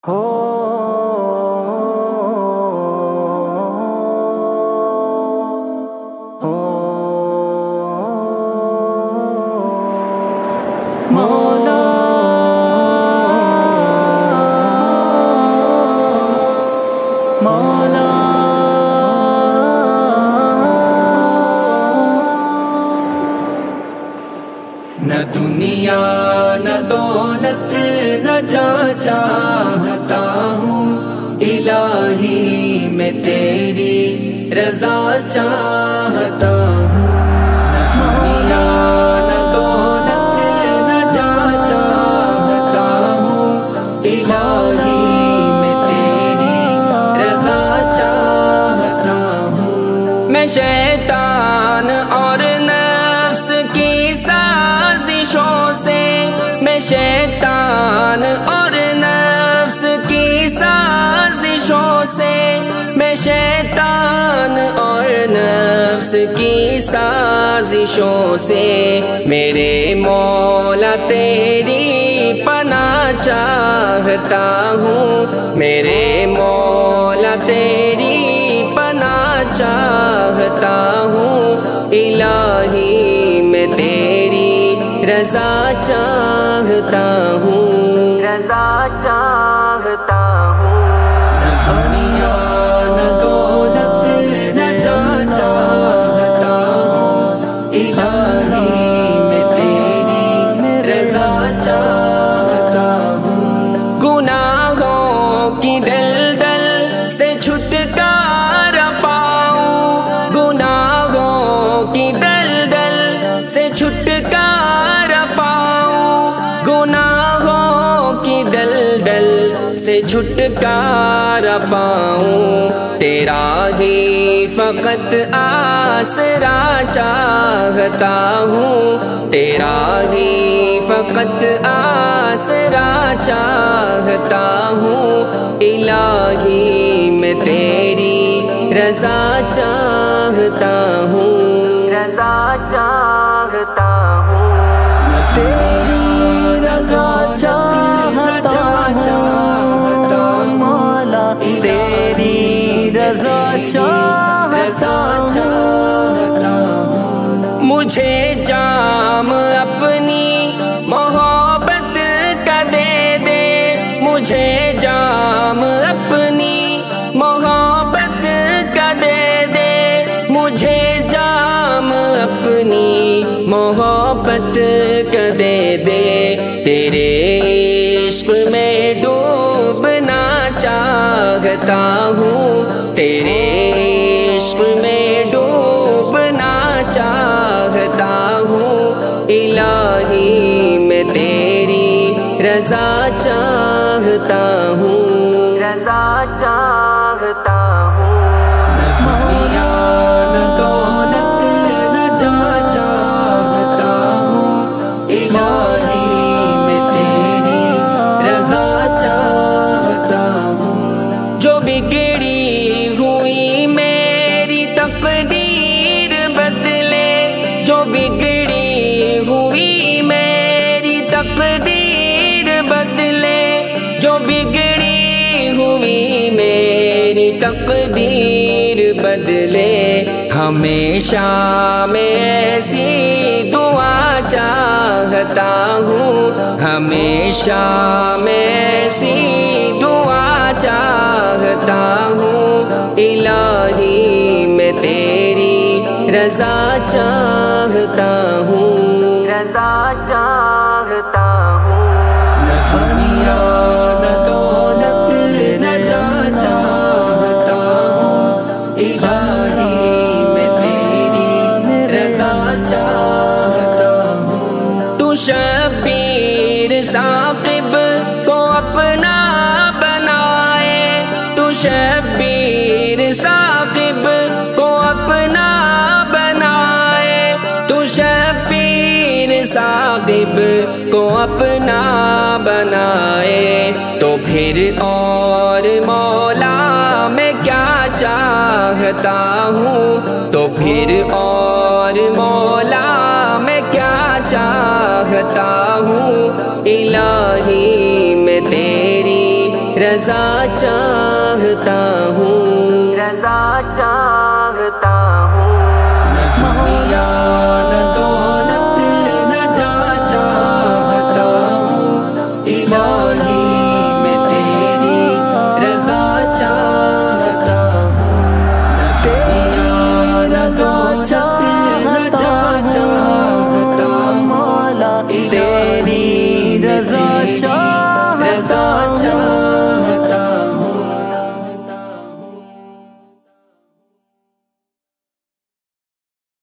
ہو مولا مولا نہ دنیا نہ دولت نہ جاں چاہتا ہوں الہی میں تیری رضا چاہتا ہوں نہ دنیا نہ دولت نہ جاں چاہتا ہوں الہی میں تیری رضا چاہتا ہوں میں شیطان اور نفس کی سازشوں سے میں شیطان اور نفس کی سازشوں سے میں شیطان اور نفس کی سازشوں سے میرے مولا تیری پناہ چاہتا ہوں میرے مولا تیری پناہ چاہتا ہوں الہی میں تیری رضا چاہتا ہوں رضا چاہتا ہوں نہ دنیا نہ دولت نہ جاں چاہتا ہوں الہی میں تیری رضا چاہتا ہوں گناہوں کی دلدل سے چھٹکارا پاؤں گناہوں کی دلدل سے چھٹکارا پاؤں گناہوں کی دلدل سے چھٹکارا پاؤں تیرا ہی فقط آسرا چاہتا ہوں تیرا ہی فقط آسرا چاہتا ہوں الہی میں تیری رضا چاہتا ہوں رضا چاہتا ہوں تیری رضا چاہتا ہوں مولا تیری رضا چاہتا ہوں مجھے جام اپنی محبت کا دے دے مجھے جام اپنی محبت کا دے دے مجھے جام اپنی محبت کا دے دے تیرے عشق میں ڈوبنا چاہتا ہوں تیرے عشق میں ڈوبنا چاہتا ہوں الہی میں تیری رضا چاہتا ہوں رضا چاہتا ہوں نہ دنیا نہ دولت نہ جاں چاہتا ہوں الہی میں تیری رضا چاہتا ہوں جو بگڑی ہوئی میری تقدیر بدلے جو بگڑی ہوئی میری تقدیر بدلے جو بگڑی ہوئی میری تقدیر بدلے ہمیشہ میں ایسی دعا چاہتا ہوں ہمیشہ میں ایسی دعا چاہتا ہوں الہی میں تیری رضا چاہتا ہوں رضا چاہتا ہوں نہ دنیا نہ دولت نہ جاں چاہتا ہوں الہی میں تیری رضا چاہتا ہوں تو شبیر ثاقب کو اپنا بنائے تو شبیر ثاقب کو اپنا بنائے تو شبیر ثاقب کو اپنا بنائے تو پھر اور مولا میں کیا چاہتا ہوں تو پھر اور مولا میں کیا چاہتا ہوں الہی میں تیری رضا چاہتا ہوں، رضا چاہتا ہوں، نہ دنیا نہ دولت نہ جاں چاہتا ہوں، الہی میں تیری رضا چاہتا ہوں، نہ دنیا نہ دولت نہ جاں چاہتا ہوں، تیری رضا چاہتا ہوں۔